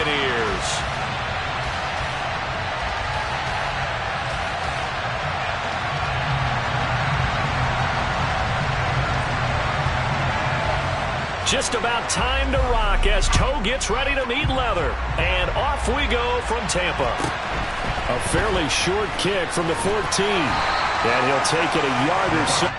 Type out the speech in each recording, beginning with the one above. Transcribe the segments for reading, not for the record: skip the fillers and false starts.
Buccaneers. Just about time to rock as toe gets ready to meet leather. And off we go from Tampa. A fairly short kick from the 14. And he'll take it a yard or so.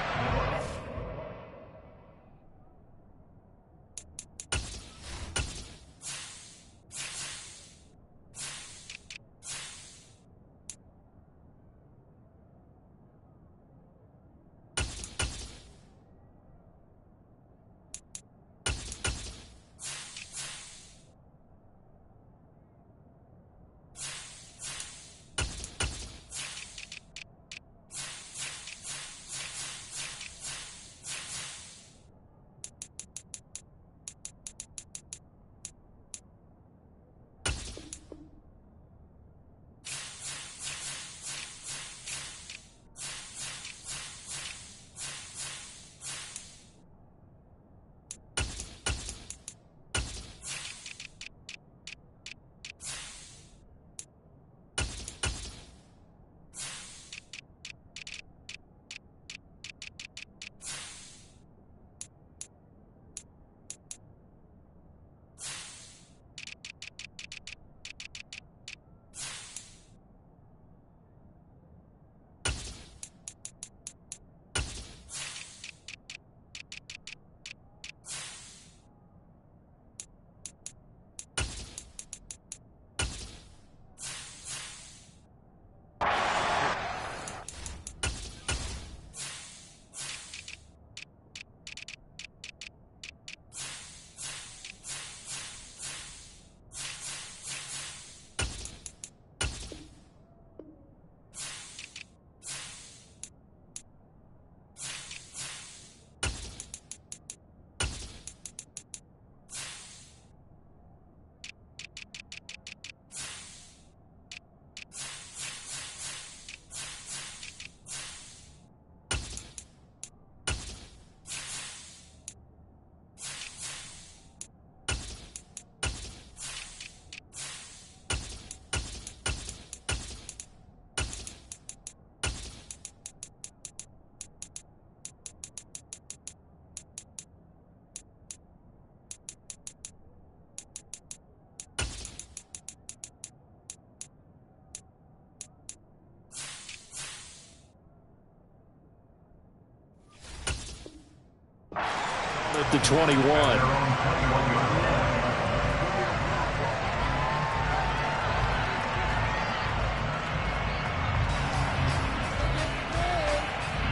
At the 21.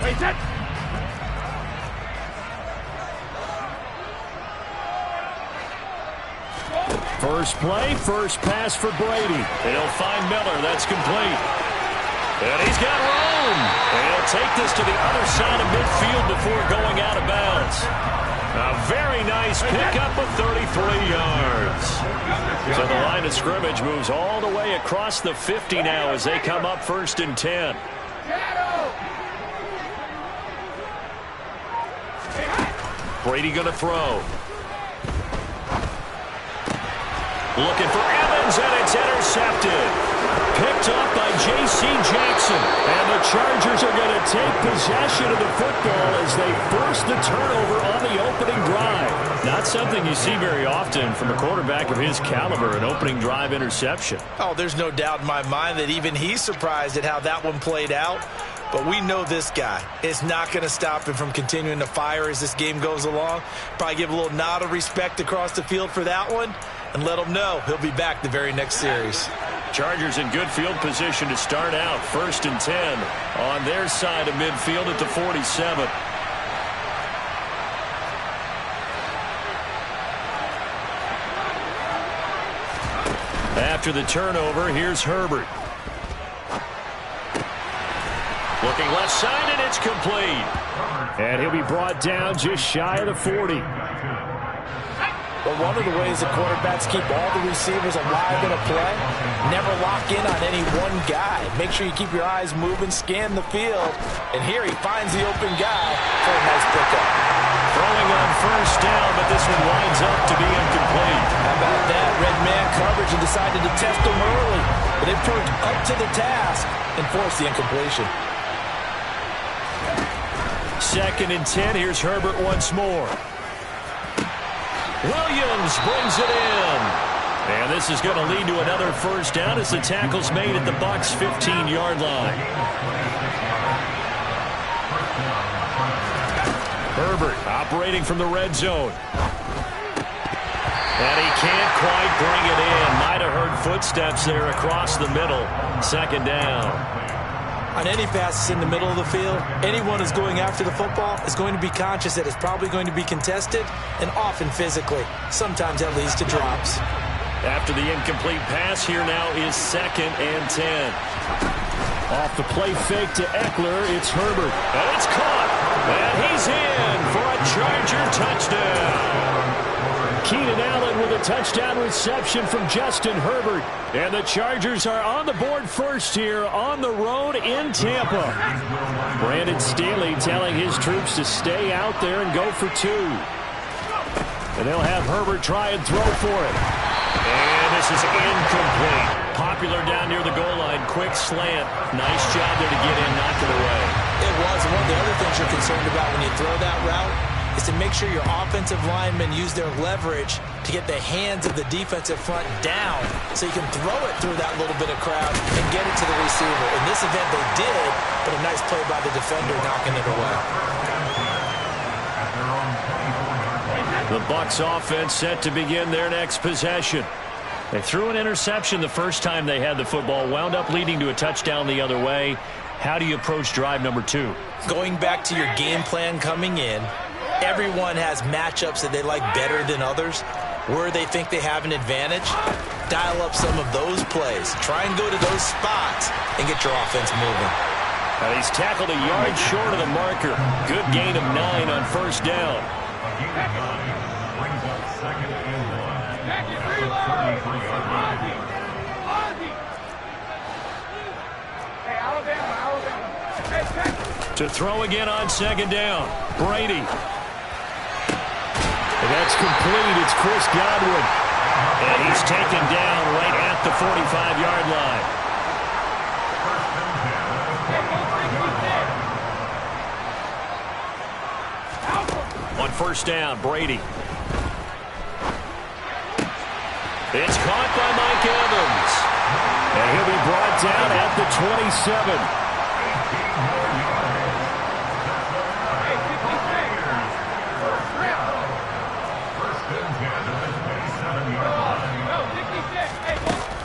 Wait, that. First play, first pass for Brady. He'll find Miller. That's complete. And he's got room. And he'll take this to the other side of midfield before going out of bounds. A very nice pickup of 33 yards. So the line of scrimmage moves all the way across the 50 now as they come up 1st and 10. Brady going to throw. Looking for Evans, and it's intercepted. Picked up by J.C. Jackson. And the Chargers are going to take possession of the football as they force the turnover on the opening drive. Not something you see very often from a quarterback of his caliber, an opening drive interception. Oh, there's no doubt in my mind that even he's surprised at how that one played out. But we know this guy is not going to stop him from continuing to fire as this game goes along. Probably give a little nod of respect across the field for that one and let him know he'll be back the very next series. Chargers in good field position to start out. 1st and 10 on their side of midfield at the 47. After the turnover, here's Herbert. Looking left side, and it's complete. And he'll be brought down just shy of the 40. But one of the ways the quarterbacks keep all the receivers alive in a play, never lock in on any one guy. Make sure you keep your eyes moving, scan the field. And here he finds the open guy for a nice pickup. Throwing on first down, but this one winds up to be incomplete. How about that? Red man coverage and decided to test him early. But they proved up to the task and forced the incompletion. 2nd and 10. Here's Herbert once more. Williams brings it in. And this is going to lead to another first down as the tackle's made at the Bucs' 15-yard line. Herbert operating from the red zone. And he can't quite bring it in. Might have heard footsteps there across the middle. 2nd down. On any passes in the middle of the field, anyone who's going after the football is going to be conscious that it's probably going to be contested and often physically. Sometimes that leads to drops. After the incomplete pass, here now is 2nd and 10. Off the play fake to Eckler, it's Herbert. And it's caught. And he's in for a Charger touchdown. Keenan Allen with a touchdown reception from Justin Herbert. And the Chargers are on the board first here on the road in Tampa. Brandon Staley telling his troops to stay out there and go for 2. And they'll have Herbert try and throw for it. And this is incomplete. Popular down near the goal line. Quick slant. Nice job there to get in, knock it away. It was. One of the other things you're concerned about when you throw that route is to make sure your offensive linemen use their leverage to get the hands of the defensive front down so you can throw it through that little bit of crowd and get it to the receiver. In this event, they did, but a nice play by the defender knocking it away. The Bucs offense set to begin their next possession. They threw an interception the first time they had the football, wound up leading to a touchdown the other way. How do you approach drive number 2? Going back to your game plan coming in, everyone has matchups that they like better than others. Where they think they have an advantage, dial up some of those plays. Try and go to those spots and get your offense moving. And he's tackled a yard short of the marker. Good gain of 9 on first down. To throw again on 2nd down. Brady. That's complete. It's Chris Godwin. And he's taken down right at the 45-yard line. On first down, Brady. It's caught by Mike Evans. And he'll be brought down at the 27.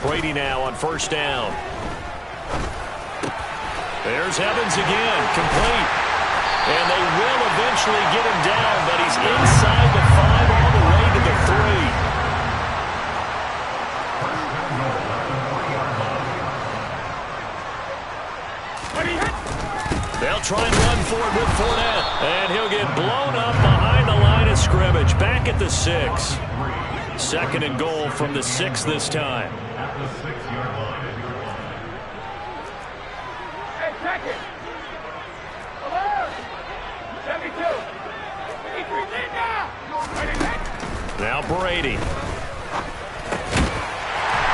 Brady now on first down. There's Evans again, complete. And they will eventually get him down, but he's inside the 5 all the way to the 3. They'll try and run for it with Fournette. And he'll get blown up behind the line of scrimmage, back at the 6. 2nd and goal from the 6 this time. At the 6-yard line. Hey, check it. 72. Now Brady.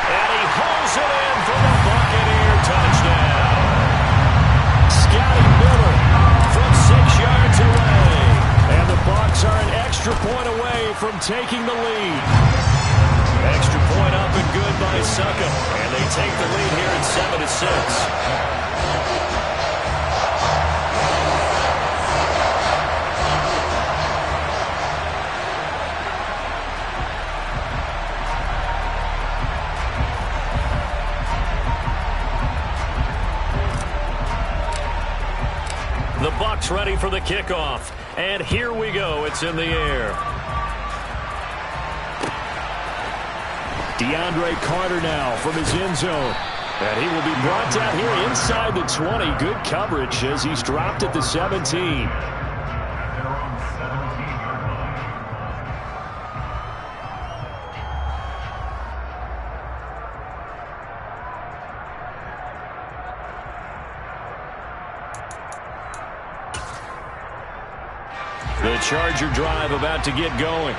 And he pulls it in for the Buccaneer touchdown. Scotty Miller from 6 yards away. And the Bucs are an extra point away from taking the lead. Extra point up and good by Suckup. And they take the lead here at 7-6. The Bucs ready for the kickoff. And here we go. It's in the air. DeAndre Carter now from his end zone. And he will be brought down here inside the 20. Good coverage as he's dropped at the 17. The Charger drive about to get going.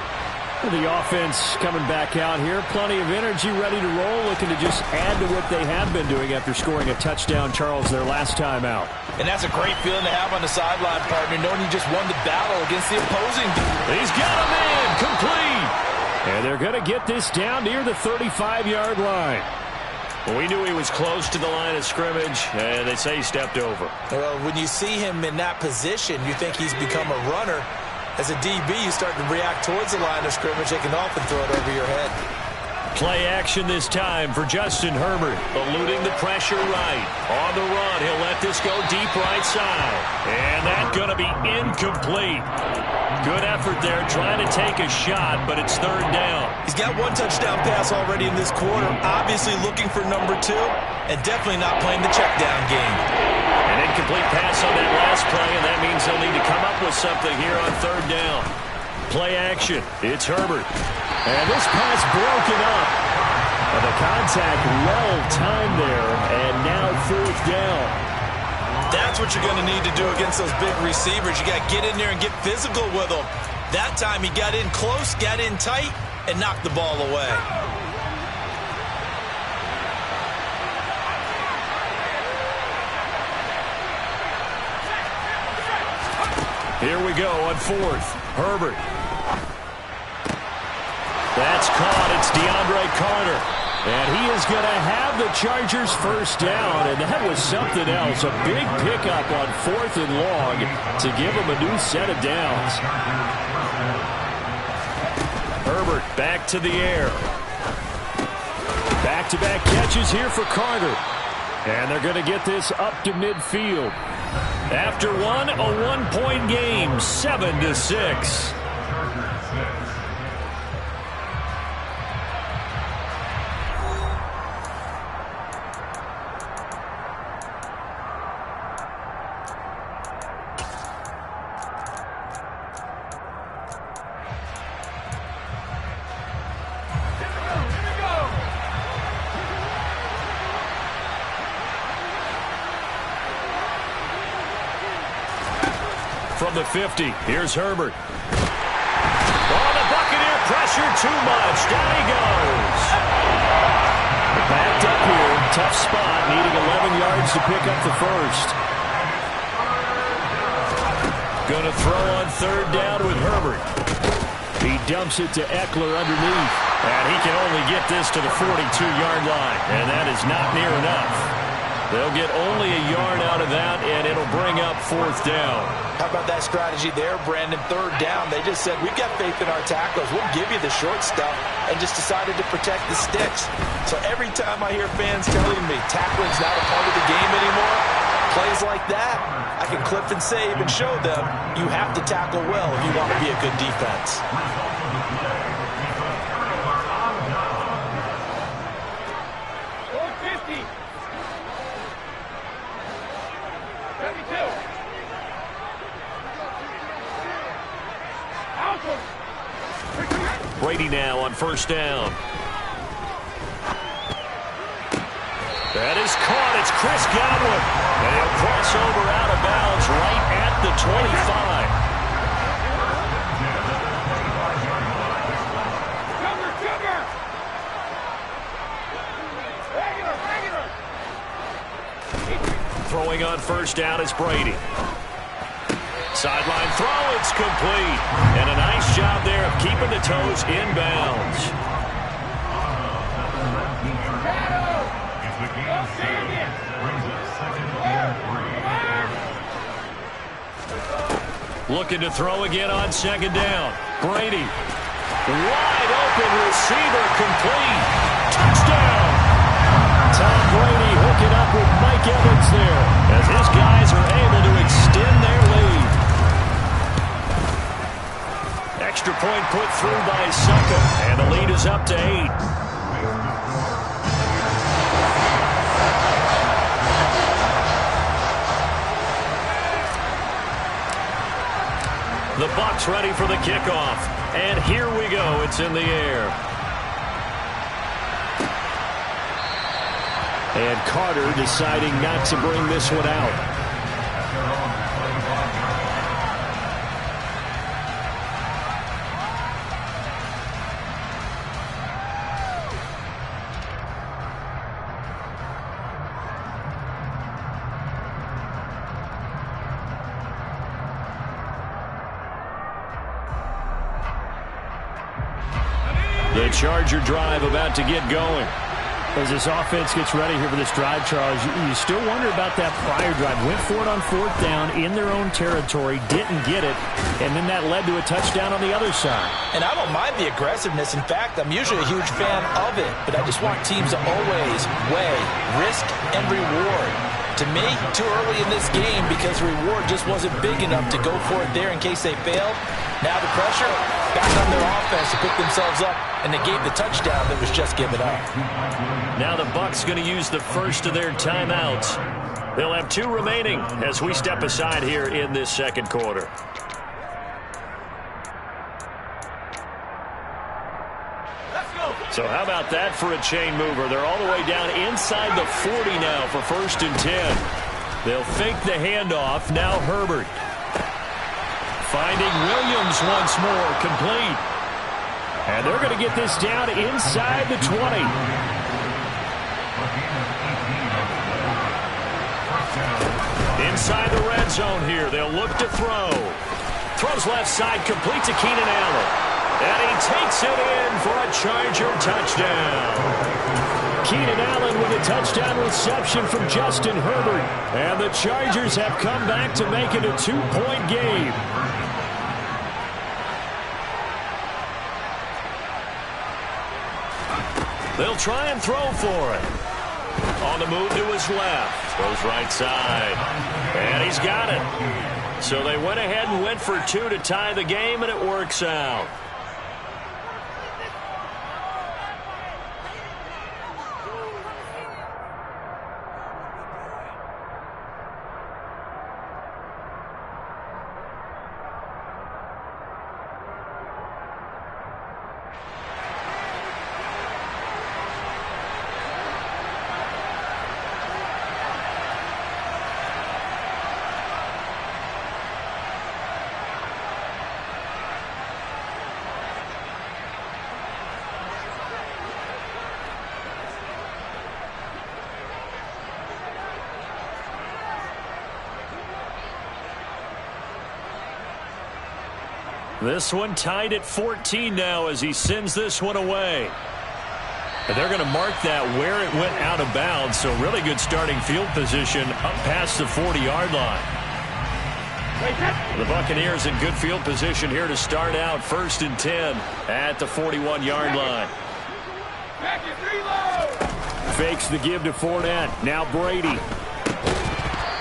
The offense coming back out here. Plenty of energy, ready to roll, looking to just add to what they have been doing after scoring a touchdown, Charles, their last time out. And that's a great feeling to have on the sideline, partner, knowing you just won the battle against the opposing team. He's got him in, complete. And they're going to get this down near the 35-yard line. Well, we knew he was close to the line of scrimmage, and they say he stepped over. Well, when you see him in that position, you think he's become a runner. As a DB, you start to react towards the line of scrimmage. They can often throw it over your head. Play action this time for Justin Herbert. Eluding the pressure right. On the run, he'll let this go deep right side. And that's going to be incomplete. Good effort there, trying to take a shot, but it's third down. He's got one touchdown pass already in this quarter. Obviously looking for number 2, and definitely not playing the check down game. An incomplete pass on that last play, and that means they'll need to come up with something here on third down. Play action. It's Herbert. And this pass broken up. And the contact well timed there, and now fourth down. That's what you're going to need to do against those big receivers. You got to get in there and get physical with them. That time he got in close, got in tight, and knocked the ball away. Here we go on fourth. Herbert. That's caught. It's DeAndre Carter. And he is going to have the Chargers first down. And that was something else. A big pickup on fourth and long to give them a new set of downs. Herbert back to the air. Back-to-back catches here for Carter. And they're going to get this up to midfield. After one, a one-point game, 7-6. From the 50, here's Herbert. Oh, the Buccaneer pressure too much. Down he goes. Backed up here. Tough spot. Needing 11 yards to pick up the first. Going to throw on third down with Herbert. He dumps it to Eckler underneath. And he can only get this to the 42-yard line. And that is not near enough. They'll get only a yard out of that, and it'll bring up fourth down. How about that strategy there, Brandon? Third down, they just said, we've got faith in our tackles. We'll give you the short stuff, and just decided to protect the sticks. So every time I hear fans telling me tackling's not a part of the game anymore, plays like that, I can clip and save and show them you have to tackle well if you want to be a good defense. Brady now on first down. That is caught. It's Chris Godwin. And he'll cross over out of bounds right at the 25. Throwing on first down is Brady. Sideline throw, it's complete. And a nice job there of keeping the toes inbounds. Looking to throw again on second down. Brady. Wide open receiver, complete. Touchdown. Tom Brady hooking up with Mike Evans there, as his guys are able to extend their lead. Extra point put through by Succa, and the lead is up to 8. The Bucs ready for the kickoff. And here we go. It's in the air. And Carter deciding not to bring this one out. The Charger drive about to get going. As this offense gets ready here for this drive, Charles, you still wonder about that prior drive. Went for it on 4th down in their own territory, didn't get it, and then that led to a touchdown on the other side. And I don't mind the aggressiveness. In fact, I'm usually a huge fan of it, but I just want teams to always weigh risk and reward. To me, too early in this game because the reward just wasn't big enough to go for it there in case they failed. Now the pressure back on their offense to pick themselves up and negate the touchdown that was just given up. Now the Bucs going to use the first of their timeouts. They'll have 2 remaining as we step aside here in this second quarter. So how about that for a chain mover? They're all the way down inside the 40 now for 1st and 10. They'll fake the handoff. Now Herbert. Finding Williams once more, complete. And they're going to get this down inside the 20. Inside the red zone here. They'll look to throw. Throws left side, complete to Keenan Allen. And he takes it in for a Charger touchdown. Keenan Allen with a touchdown reception from Justin Herbert. And the Chargers have come back to make it a 2-point game. They'll try and throw for it. On the move to his left. Throws right side. And he's got it. So they went ahead and went for 2 to tie the game, and it works out. This one tied at 14 now as he sends this one away. And they're going to mark that where it went out of bounds. So really good starting field position up past the 40-yard line. The Buccaneers in good field position here to start out 1st and 10 at the 41-yard line. Fakes the give to Fournette. Now Brady.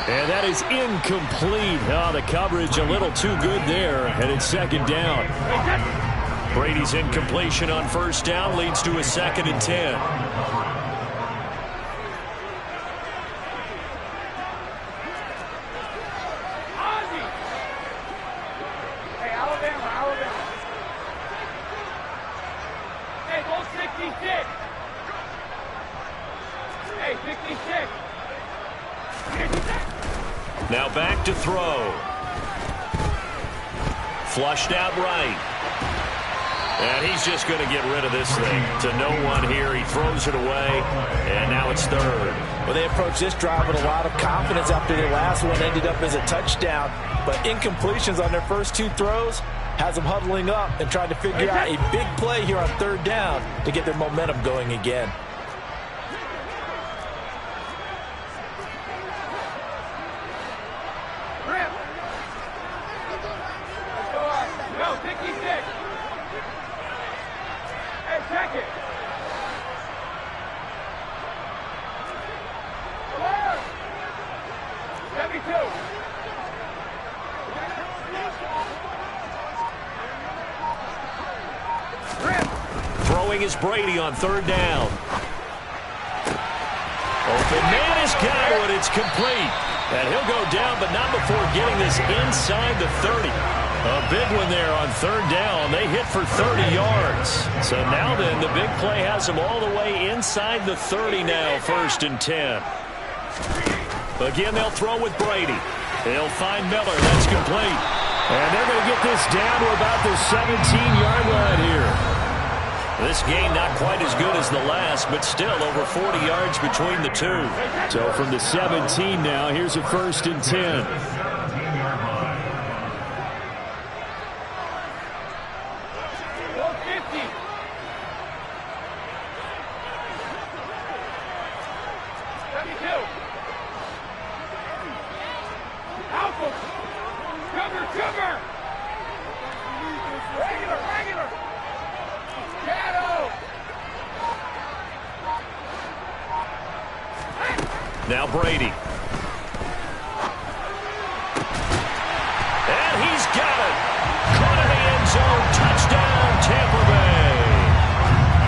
And that is incomplete. Oh, the coverage a little too good there, and it's 2nd down. Brady's incompletion on 1st down leads to a 2nd and 10. Hey, Alabama. Hey, go 66. Hey, 66. Now back to throw. Flushed out right. And he's just going to get rid of this thing to no one here. He throws it away, and now it's 3rd. Well, they approached this drive with a lot of confidence after their last one ended up as a touchdown. But incompletions on their first 2 throws has them huddling up and trying to figure out a big play here on 3rd down to get their momentum going again. Throwing is Brady on 3rd down. Open man has got it. It's complete. And he'll go down, but not before getting this inside the 30. A big one there on 3rd down. They hit for 30 yards. So now then, the big play has them all the way inside the 30 now, 1st and 10. Again, they'll throw with Brady. They'll find Miller. That's complete. And they're going to get this down to about the 17-yard line here. This game not quite as good as the last, but still over 40 yards between the two. So from the 17 now, here's a 1st and 10. Now Brady. And he's got it. Caught in the end zone. Touchdown, Tampa Bay.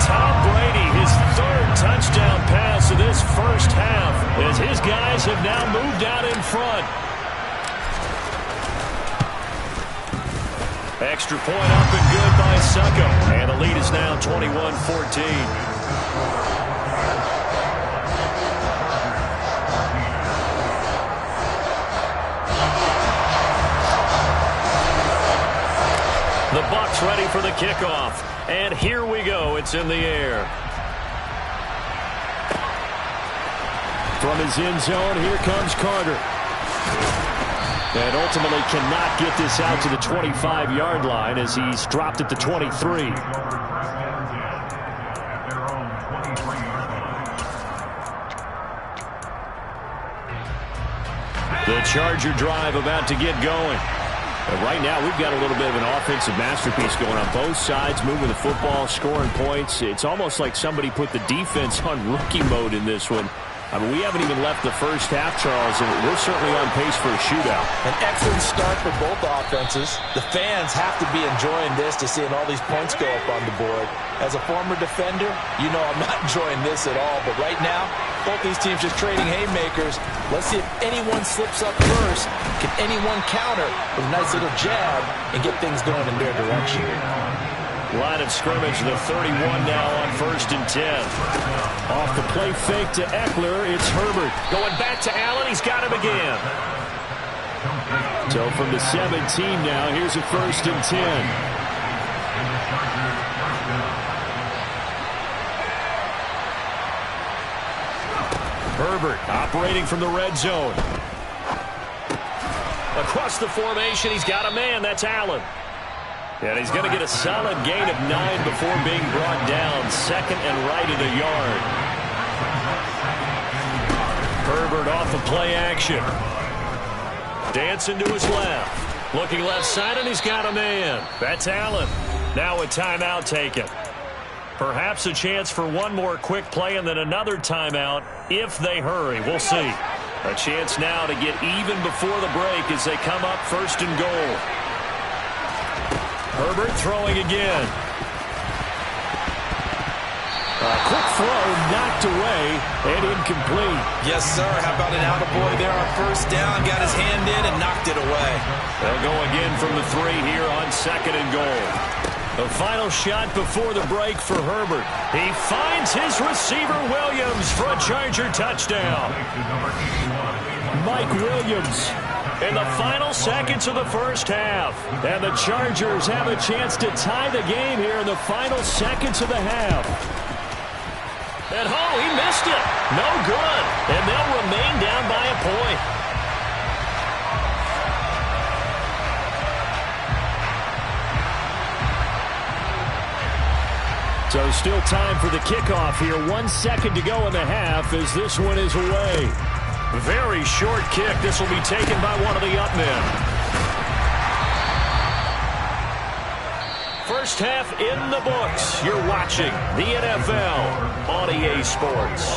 Tom Brady, his third touchdown pass of this first half, as his guys have now moved out in front. Extra point up and good by Succo. And the lead is now 21-14. The Bucs ready for the kickoff. And here we go. It's in the air. From his end zone, here comes Carter. And ultimately cannot get this out to the 25-yard line as he's dropped at the 23. The Charger drive about to get going. And right now, we've got a little bit of an offensive masterpiece going on both sides, moving the football, scoring points. It's almost like somebody put the defense on rookie mode in this one. I mean, we haven't even left the first half, Charles, and we're certainly on pace for a shootout. An excellent start for both offenses. The fans have to be enjoying this to seeing all these points go up on the board. As a former defender, you know I'm not enjoying this at all. But right now, both these teams just trading haymakers. Let's see if anyone slips up first. Can anyone counter with a nice little jab and get things going in their direction? Line of scrimmage, the 31 now on 1st and 10. Off the play fake to Eckler, it's Herbert. Going back to Allen, he's got him again. So from the 17 now, here's a 1st and 10. Herbert operating from the red zone. Across the formation, he's got a man. That's Allen. And he's going to get a solid gain of 9 before being brought down. Second and right at a yard. Herbert off the play action. Dancing to his left. Looking left side, and he's got a man. That's Allen. Now a timeout taken. Perhaps a chance for one more quick play and then another timeout if they hurry. We'll see. A chance now to get even before the break as they come up 1st and goal. Herbert throwing again. A quick throw knocked away and incomplete. Yes, sir. How about an attaboy there on 1st down? Got his hand in and knocked it away. They'll go again from the 3 here on 2nd and goal. The final shot before the break for Herbert. He finds his receiver Williams for a Charger touchdown. Mike Williams. In the final seconds of the first half. And the Chargers have a chance to tie the game here in the final seconds of the half. And he missed it. No good. And they'll remain down by a point. So still time for the kickoff here. 1 second to go in the half as this one is away. Very short kick. This will be taken by one of the up men. First half in the books. You're watching the NFL on EA Sports.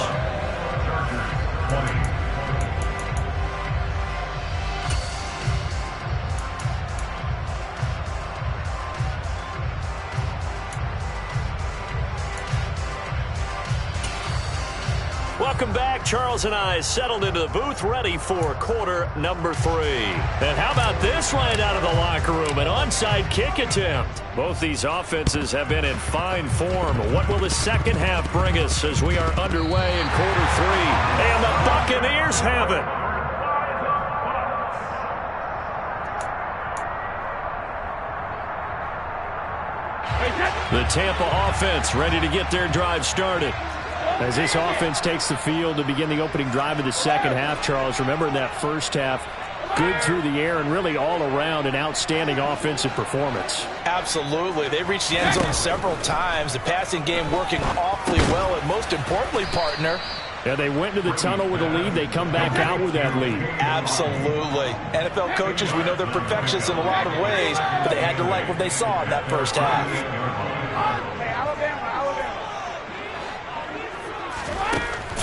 Welcome back. Charles and I settled into the booth, ready for quarter number 3. And how about this right out of the locker room? An onside kick attempt. Both these offenses have been in fine form. What will the second half bring us as we are underway in quarter 3? And the Buccaneers have it. The Tampa offense ready to get their drive started. As this offense takes the field to begin the opening drive of the second half, Charles, remember in that first half, good through the air and really all around an outstanding offensive performance. Absolutely. They reached the end zone several times. The passing game working awfully well, and most importantly, partner, yeah, they went into the tunnel with a lead. They come back out with that lead. Absolutely. NFL coaches, we know they're perfectionists in a lot of ways, but they had to like what they saw in that first half.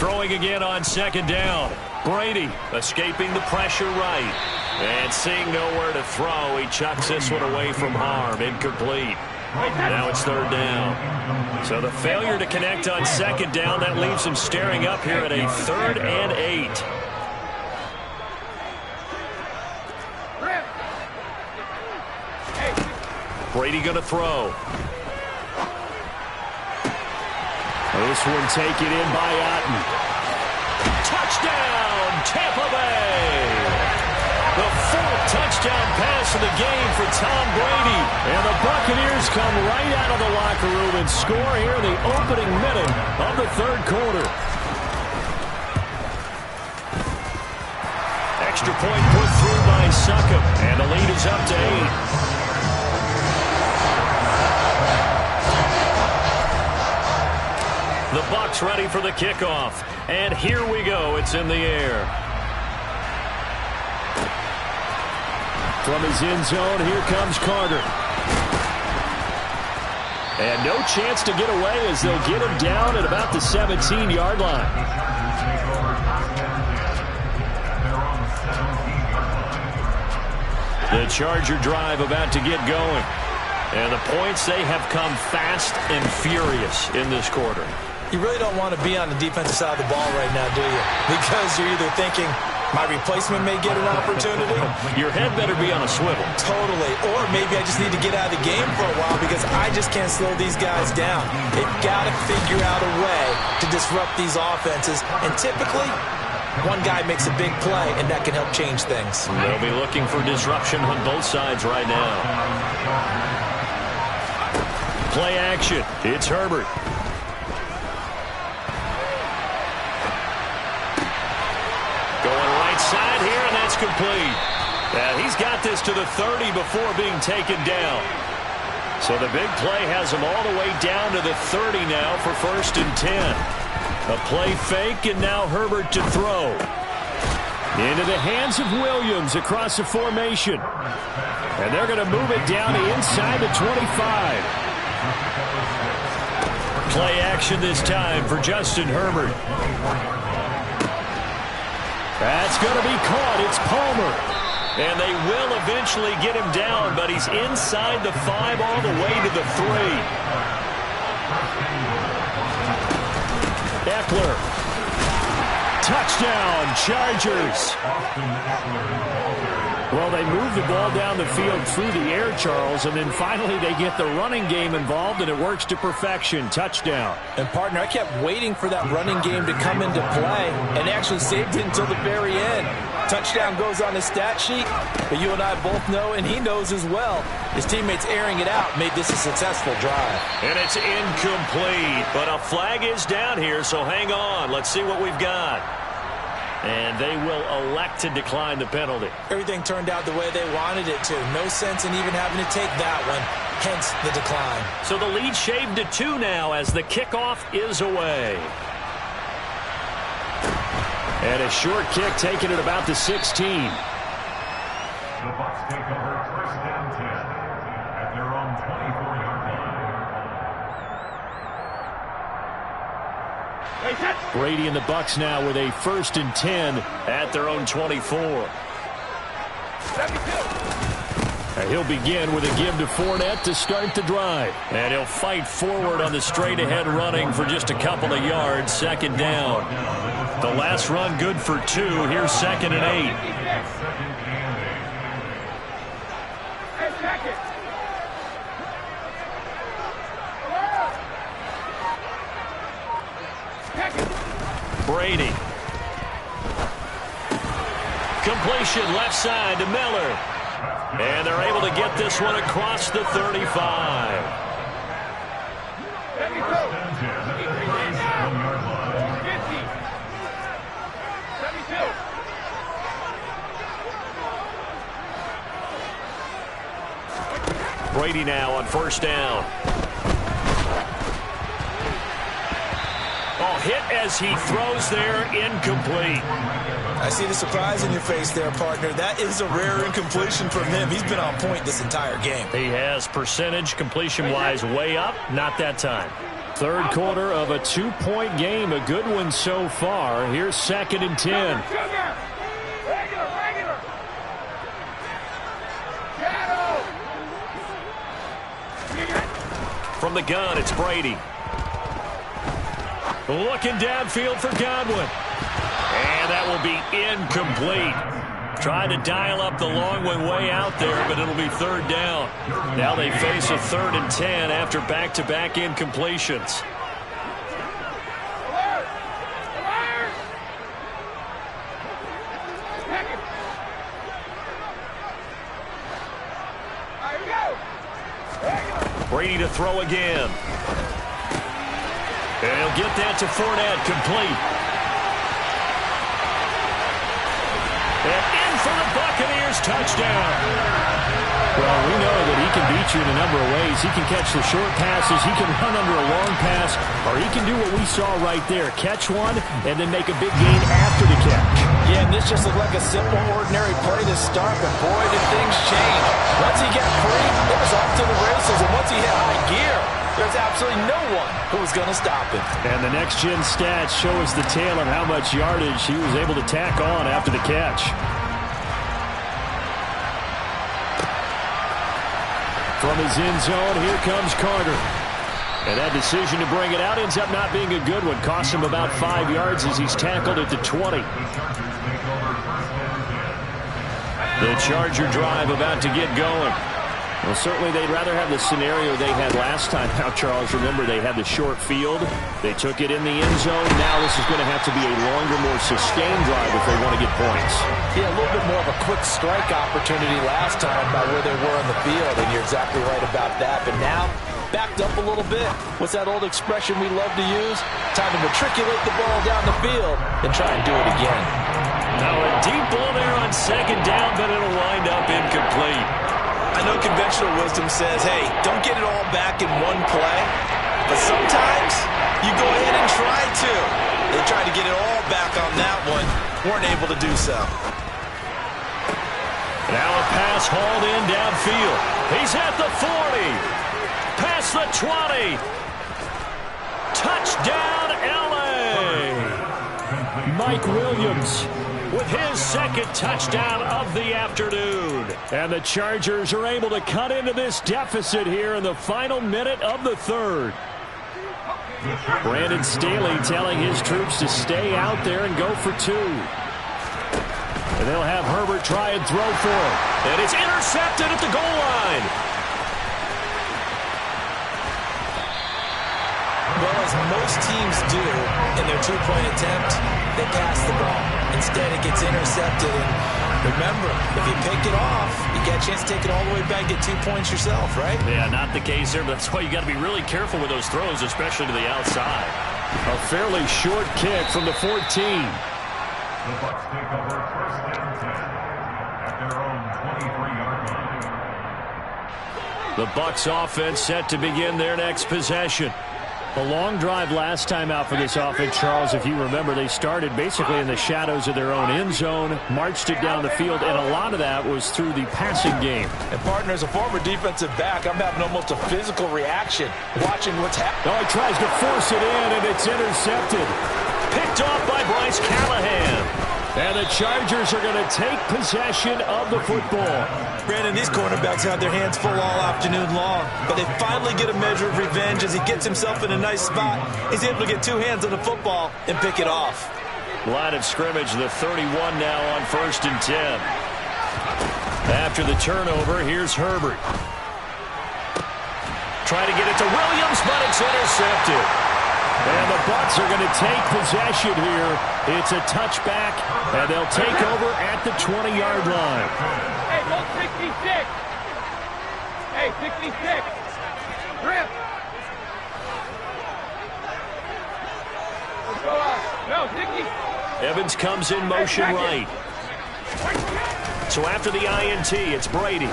Throwing again on second down. Brady escaping the pressure right. And seeing nowhere to throw, he chucks this one away from harm. Incomplete. Now it's third down. So the failure to connect on second down, that leaves him staring up here at a 3rd and 8. Brady going to throw. This one taken in by Otten. Touchdown, Tampa Bay! The 4th touchdown pass of the game for Tom Brady. And the Buccaneers come right out of the locker room and score here in the opening minute of the 3rd quarter. Extra point put through by Succop, and the lead is up to 8. The Bucs ready for the kickoff. And here we go. It's in the air. From his end zone, here comes Carter. And no chance to get away as they'll get him down at about the 17-yard line. The Charger drive about to get going. And the points, they have come fast and furious in this quarter. You really don't want to be on the defensive side of the ball right now, do you? Because you're either thinking, my replacement may get an opportunity. Your head better be on a swivel. Totally. Or maybe I just need to get out of the game for a while because I just can't slow these guys down. They've got to figure out a way to disrupt these offenses. And typically, one guy makes a big play, and that can help change things. They'll be looking for disruption on both sides right now. Play action. It's Herbert. Side here, and that's complete. He's got this to the 30 before being taken down. So the big play has him all the way down to the 30 now for 1st and 10. A play fake, and now Herbert to throw. Into the hands of Williams across the formation. And they're going to move it down to inside the 25. Play action this time for Justin Herbert. That's going to be caught. It's Palmer. And they will eventually get him down, but he's inside the 5 all the way to the 3. Eckler. Touchdown, Chargers. Well, they move the ball down the field through the air, Charles, and then finally they get the running game involved, and it works to perfection. Touchdown. And, partner, I kept waiting for that running game to come into play and actually saved it until the very end. Touchdown goes on the stat sheet, but you and I both know, and he knows as well, his teammates airing it out made this a successful drive. And it's incomplete, but a flag is down here, so hang on. Let's see what we've got. And they will elect to decline the penalty. Everything turned out the way they wanted it to. No sense in even having to take that one, hence the decline. So the lead shaved to 2 now as the kickoff is away. And a short kick taken at about the 16. The Bucs take over 1st and 10 at their own 24-yard line. Brady and the Bucs now with a 1st and 10 at their own 24. He'll begin with a give to Fournette to start the drive. And he'll fight forward on the straight-ahead running for just a couple of yards. 2nd down. The last run good for 2. Here's 2nd and 8. Brady. Completion left side to Miller. And they're able to get this one across the 35. Brady now on 1st down. Oh, hit as he throws there, incomplete. I see the surprise in your face there, partner. That is a rare incompletion from him. He's been on point this entire game. He has percentage completion-wise way up. Not that time. Third quarter of a 2-point game. A good one so far. Here's 2nd and 10. From the gun, it's Brady. Looking downfield for Godwin. And that will be incomplete. Trying to dial up the long one way out there, but it'll be 3rd down. Now they face a 3rd and 10 after back-to-back incompletions. Brady to throw again. And he'll get that to Fournette, complete. And in for the Buccaneers, touchdown. Well, we know that he can beat you in a number of ways. He can catch the short passes, he can run under a long pass, or he can do what we saw right there, catch one and then make a big gain after the catch. Yeah, and this just looked like a simple, ordinary play to start, but boy, did things change. Once he got free, it was off to the races, and once he hit high gear, there's absolutely no one who was going to stop him. And the next-gen stats show us the tale of how much yardage he was able to tack on after the catch. From his end zone, here comes Carter. And that decision to bring it out ends up not being a good one. Cost him about 5 yards as he's tackled at the 20. The Charger drive about to get going. Well, certainly they'd rather have the scenario they had last time. Now, Charles, remember they had the short field. They took it in the end zone. Now this is going to have to be a longer, more sustained drive if they want to get points. Yeah, a little bit more of a quick strike opportunity last time by where they were on the field, and you're exactly right about that. But now, backed up a little bit. What's that old expression we love to use? Time to matriculate the ball down the field and try and do it again. Now a deep ball there on 2nd down, but it'll wind up incomplete. I know conventional wisdom says, hey, don't get it all back in one play. But sometimes you go ahead and try to. They tried to get it all back on that one. Weren't able to do so. Now a pass hauled in downfield. He's at the 40. Past the 20. Touchdown, L.A. Mike Williams with his 2nd touchdown of the afternoon. And the Chargers are able to cut into this deficit here in the final minute of the 3rd. Brandon Staley telling his troops to stay out there and go for 2. And they'll have Herbert try and throw for it. And it's intercepted at the goal line. Well, as most teams do in their 2-point attempt, they pass the ball. Instead, it gets intercepted. And remember, if you pick it off, you get a chance to take it all the way back, get 2 points yourself, right? Yeah, not the case there, but that's why you got to be really careful with those throws, especially to the outside. A fairly short kick from the 14. The Bucs take over 1st and 10 at their own 23-yard line. The Bucs offense set to begin their next possession. A long drive last time out for this offense, Charles. If you remember, they started basically in the shadows of their own end zone, marched it down the field, and a lot of that was through the passing game. And, partner, as a former defensive back, I'm having almost a physical reaction watching what's happening. Oh, he tries to force it in, and it's intercepted. Picked off by Bryce Callahan. And the Chargers are going to take possession of the football. Brandon, these cornerbacks had their hands full all afternoon long, but they finally get a measure of revenge as he gets himself in a nice spot. He's able to get 2 hands on the football and pick it off. Line of scrimmage, the 31 now on 1st and 10. After the turnover, here's Herbert. Trying to get it to Williams, but it's intercepted. And the Bucs are going to take possession here. It's a touchback, and they'll take over at the 20-yard line. Hey, go 66. Hey, 66. Rip. Let's go up. No, 60. Evans comes in motion right. So after the INT, it's Brady.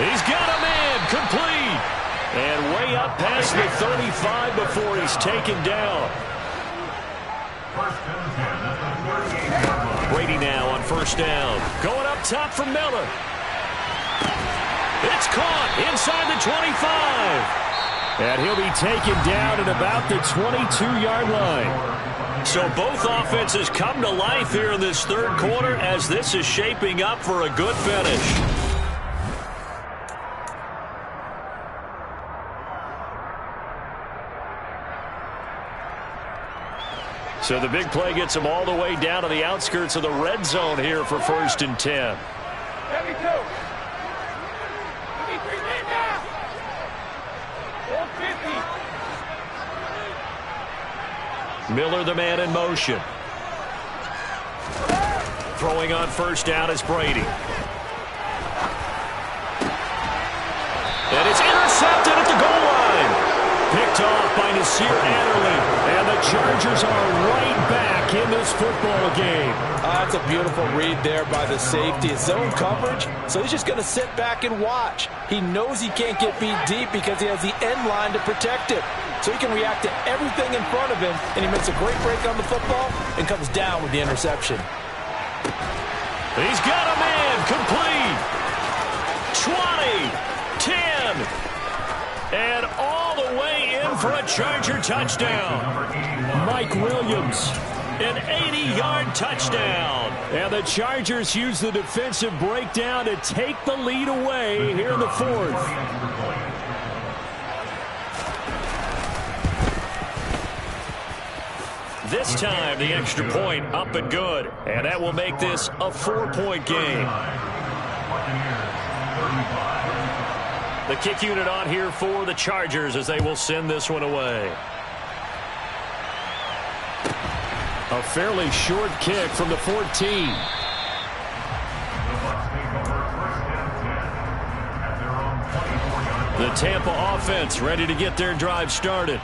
He's got a man, complete. And way up past the 35 before he's taken down. Brady now on 1st down. Going up top for Miller. It's caught inside the 25. And he'll be taken down at about the 22-yard line. So both offenses come to life here in this third quarter as this is shaping up for a good finish. So the big play gets him all the way down to the outskirts of the red zone here for 1st and 10. 72. Miller, the man in motion. Throwing on 1st down is Brady. And it's intercepted at the goal line. Picked off by Nasir Adderley. And the Chargers are right back in this football game. That's a beautiful read there by the safety. It's zone coverage, so he's just going to sit back and watch. He knows he can't get beat deep because he has the end line to protect it. So he can react to everything in front of him, and he makes a great break on the football and comes down with the interception. He's got a man complete. 20, 10, and all the way in for a Charger touchdown. Mike Williams, an 80-yard touchdown. And the Chargers use the defensive breakdown to take the lead away here in the fourth. This time, the extra point up and good. And that will make this a 4-point game. The kick unit on here for the Chargers as they will send this one away. A fairly short kick from the 14. The Tampa offense ready to get their drive started.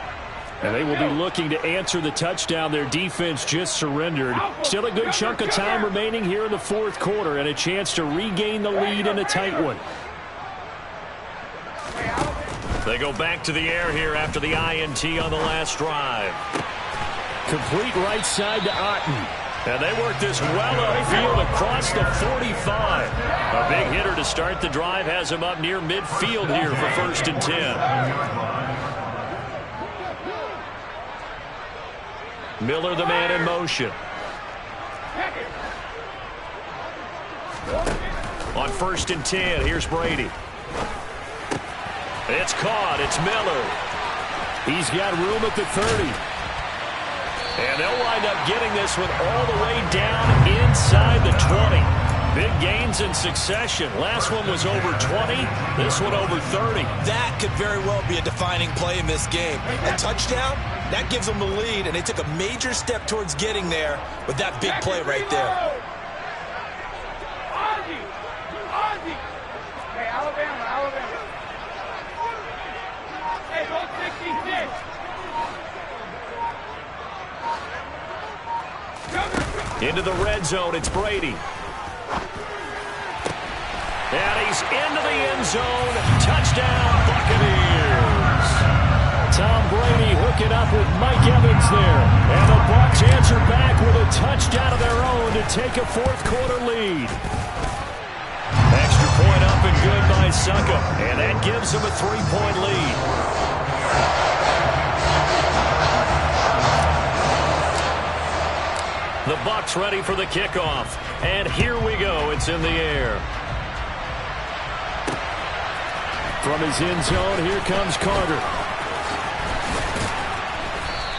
And they will be looking to answer the touchdown their defense just surrendered. Still a good chunk of time remaining here in the fourth quarter and a chance to regain the lead in a tight one. They go back to the air here after the INT on the last drive. Complete right side to Otten. And they work this well upfield across the 45. A big hitter to start the drive has him up near midfield here for 1st and 10. Miller, the man in motion. On 1st and 10, here's Brady. It's caught. It's Miller. He's got room at the 30. And they'll wind up getting this one all the way down inside the 20. Big gains in succession. Last one was over 20. This one over 30. That could very well be a defining play in this game. A touchdown, that gives them the lead, and they took a major step towards getting there with that big play right there. Ozzie! Hey, Alabama. Hey, vote 66. Into the red zone, it's Brady. And he's into the end zone. Touchdown, Buccaneers. Tom Brady hooking up with Mike Evans there. And the Bucs answer back with a touchdown of their own to take a fourth quarter lead. Extra point up and good by Succop. And that gives him a 3-point lead. The Bucs ready for the kickoff. And here we go. It's in the air. From his end zone, here comes Carter.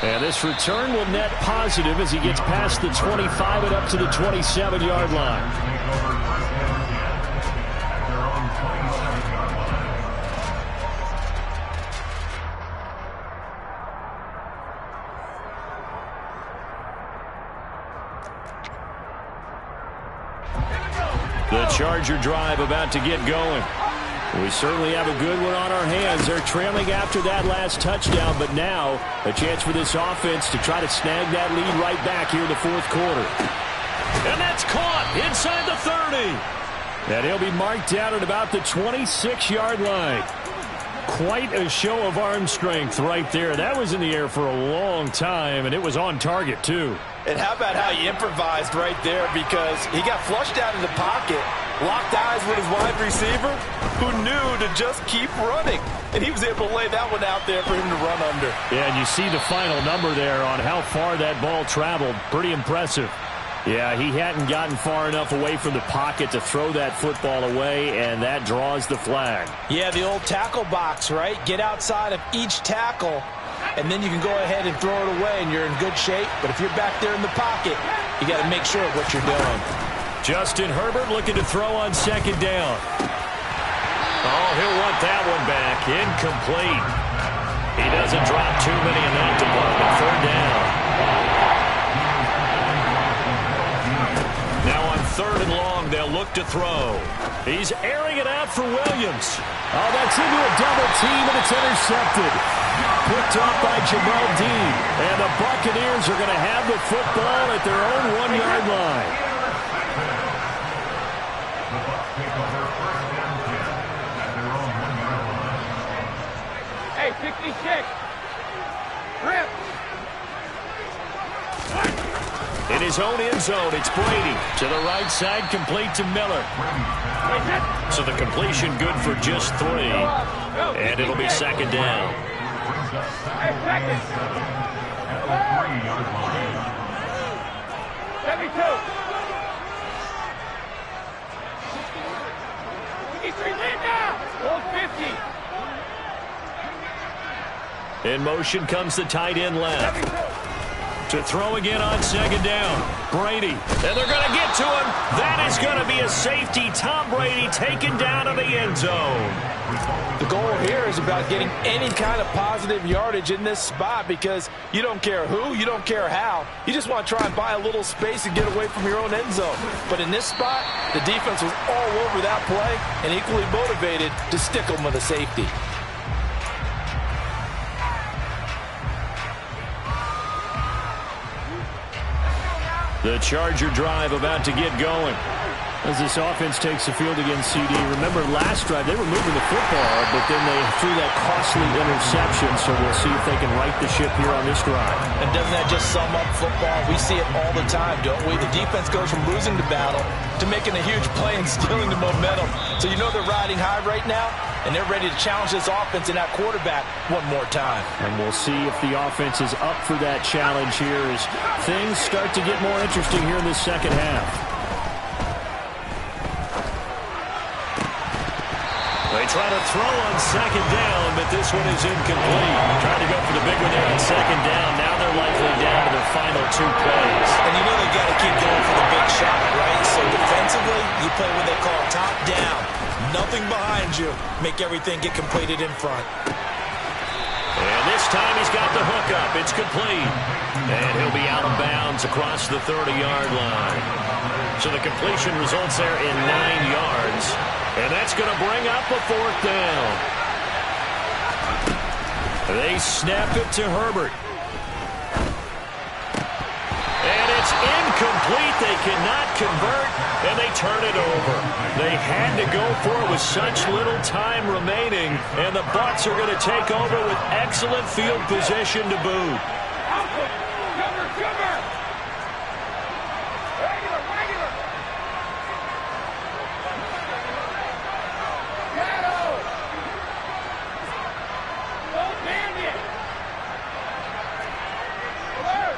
And this return will net positive as he gets past the 25 and up to the 27-yard line. The Charger drive about to get going. We certainly have a good one on our hands. They're trailing after that last touchdown, but now a chance for this offense to try to snag that lead right back here in the fourth quarter. And that's caught inside the 30. And he'll be marked down at about the 26-yard line. Quite a show of arm strength right there. That was in the air for a long time, and it was on target, too. And how about how he improvised right there, because he got flushed out of the pocket, locked eyes with his wide receiver, who knew to just keep running. And he was able to lay that one out there for him to run under. Yeah, and you see the final number there on how far that ball traveled. Pretty impressive. Yeah, he hadn't gotten far enough away from the pocket to throw that football away, and that draws the flag. Yeah, the old tackle box, right? Get outside of each tackle, and then you can go ahead and throw it away, and you're in good shape. But if you're back there in the pocket, you got to make sure of what you're doing. Justin Herbert looking to throw on second down. Oh, he'll want that one back. Incomplete. He doesn't drop too many in that department. Third down. Now on third and long, they'll look to throw. He's airing it out for Williams. Oh, that's into a double team, and it's intercepted. Picked up by Jamal Dean. And the Buccaneers are going to have the football at their own 1-yard line. The Bucs take over first and 10 at their own 1-yard line. Hey, 66. Rip. In his own end zone, it's Brady. To the right side, complete to Miller. So the completion good for just 3. And it'll be second down. Hey, second. At the 3-yard line. 72. He's 3 men now. Old 50. In motion comes the tight end left. 72. To throw again on second down. Brady. And they're going to get to him. That is going to be a safety. Tom Brady taken down in the end zone. The goal here is about getting any kind of positive yardage in this spot, because you don't care who, you don't care how. You just want to try and buy a little space and get away from your own end zone. But in this spot, the defense was all over that play and equally motivated to stick them with a safety. The Charger drive about to get going. As this offense takes the field against CD. Remember last drive, they were moving the football, but then they threw that costly interception, so we'll see if they can right the ship here on this drive. And doesn't that just sum up football? We see it all the time, don't we? The defense goes from losing the battle to making a huge play and stealing the momentum. So you know they're riding high right now, and they're ready to challenge this offense and that quarterback one more time. And we'll see if the offense is up for that challenge here as things start to get more interesting here in this second half. They try to throw on second down, but this one is incomplete. Trying to go for the big one there on second down. Now they're likely down to their final 2 plays. And you know they got to keep going for the big shot, right? So defensively, you play what they call top down. Nothing behind you. Make everything get completed in front. And this time he's got the hook up. It's complete. And he'll be out of bounds across the 30-yard line. So the completion results there in 9 yards. And that's going to bring up a 4th down. They snap it to Herbert. And it's incomplete. They cannot convert, and they turn it over. They had to go for it with such little time remaining, and the Bucs are going to take over with excellent field position to boot. Cover. Regular. Shadow. Don't bend it. Alert.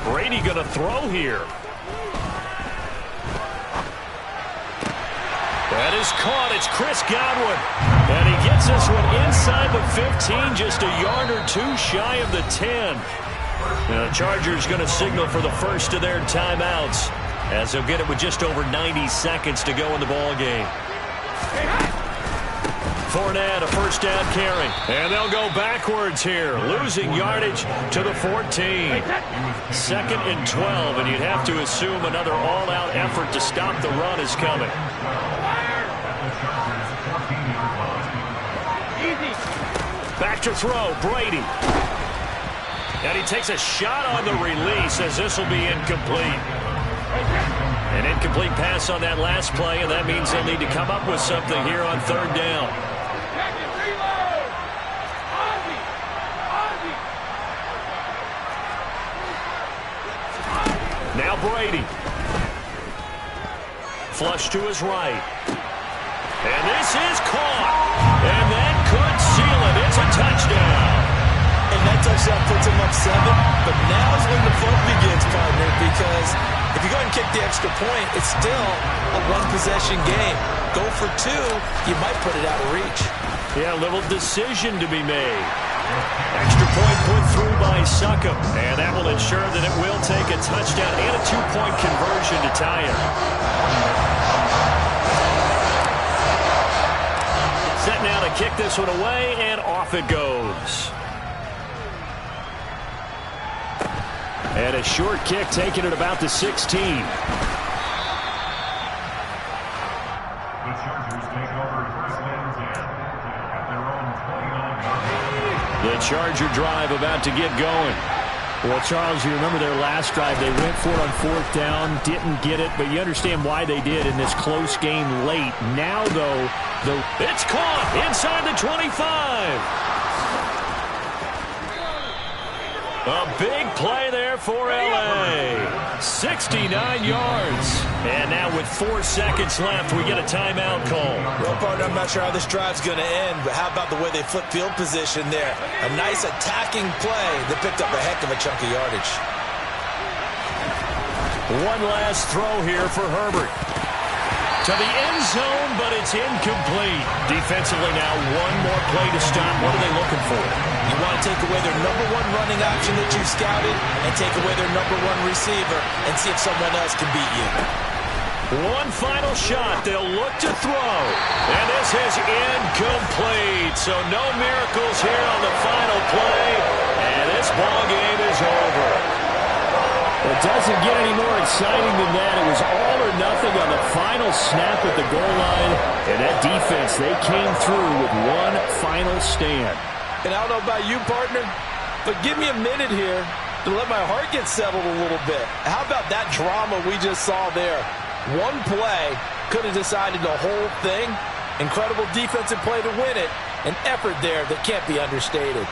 Brady going to throw here. That is caught. It's Chris Godwin. And he gets this one inside the 15, just a yard or 2 shy of the 10. The Chargers going to signal for the first of their timeouts, as they'll get it with just over 90 seconds to go in the ball game. Fournette, a first down carry. And they'll go backwards here, losing yardage to the 14. 2nd and 12, and you'd have to assume another all-out effort to stop the run is coming. Back to throw, Brady. And he takes a shot on the release as this will be incomplete. An incomplete pass on that last play, and that means they'll need to come up with something here on third down. Check it, reload! Ozzie! Ozzie! Now Brady. Flush to his right. And this is caught. And that could seal it. It's a touchdown. And that touchdown puts him up 7. But now's when the fun begins, partner, because if you go ahead and kick the extra point, it's still a one-possession game. Go for 2, you might put it out of reach. Yeah, a little decision to be made. Extra point put through by Succop. And that will ensure that it will take a touchdown and a 2-point conversion to tie it. Set now to kick this one away, and off it goes. And a short kick taken at about the 16. The Chargers take over first and 10 at their own 29-yard line. The Charger drive about to get going. Well, Charles, you remember their last drive. They went for it on 4th down, didn't get it, but you understand why they did in this close game late. Now, though, it's caught inside the 25. A big play there for L.A. 69 yards. And now with 4 seconds left, we get a timeout call. Well, partner, I'm not sure how this drive's going to end, but how about the way they flip field position there? A nice attacking play that picked up a heck of a chunk of yardage. One last throw here for Herbert. To the end zone, but it's incomplete. Defensively now, one more play to stop. What are they looking for? You want to take away their number 1 running option that you've scouted and take away their number 1 receiver and see if someone else can beat you. One final shot. They'll look to throw. And this is incomplete. So no miracles here on the final play. And this ball game is over. it doesn't get any more exciting than that. It was all or nothing on the final snap at the goal line. And that defense, they came through with one final stand. And I don't know about you, partner, but give me a minute here to let my heart get settled a little bit. How about that drama we just saw there? One play could have decided the whole thing. Incredible defensive play to win it. An effort there that can't be understated.